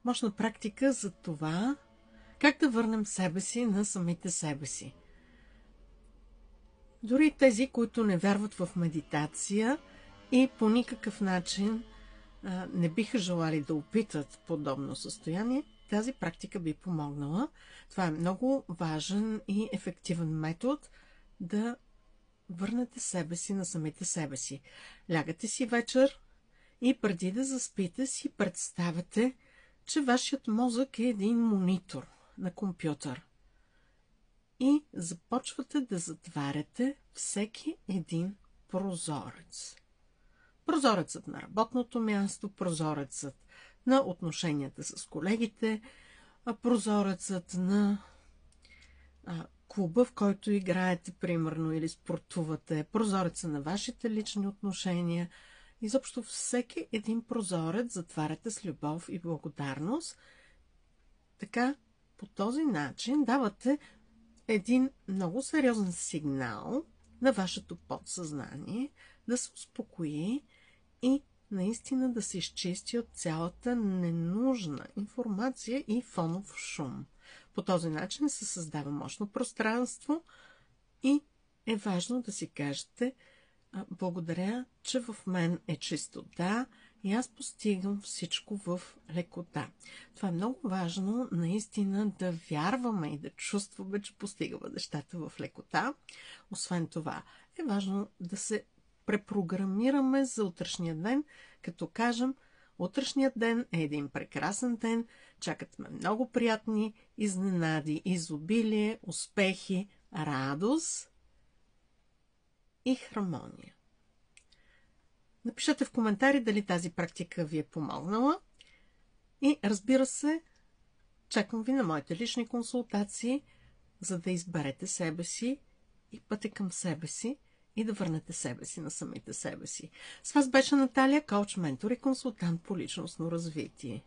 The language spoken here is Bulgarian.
мощна практика за това, как да върнем себе си на самите себе си. Дори тези, които не вярват в медитация и по никакъв начин не биха желали да опитат подобно състояние, тази практика би помогнала. Това е много важен и ефективен метод да върнете себе си на самите себе си. Лягате си вечер и преди да заспите си представяте, че вашият мозък е един монитор на компютър. И започвате да затваряте всеки един прозорец. Прозорецът на работното място, прозорецът на отношенията с колегите, прозорецът на клуба, в който играете, примерно, или спортувате, прозореца на вашите лични отношения. Изобщо всеки един прозорец затваряте с любов и благодарност. Така, по този начин давате един много сериозен сигнал на вашето подсъзнание да се успокои и наистина да се изчисти от цялата ненужна информация и фонов шум. По този начин се създава мощно пространство и е важно да си кажете: благодаря, че в мен е чистота и аз постигам всичко в лекота. Това е много важно наистина да вярваме и да чувстваме, че постигаме нещата в лекота. Освен това е важно да се препрограмираме за утрешния ден, като кажем: утрешният ден е един прекрасен ден, чакат ме много приятни изненади, изобилие, успехи, радост и хармония. Напишете в коментари дали тази практика ви е помогнала и, разбира се, чакам ви на моите лични консултации, за да изберете себе си и пътя към себе си и да върнете себе си на самите себе си. С вас беше Наталия, коуч, ментор и консултант по личностно развитие.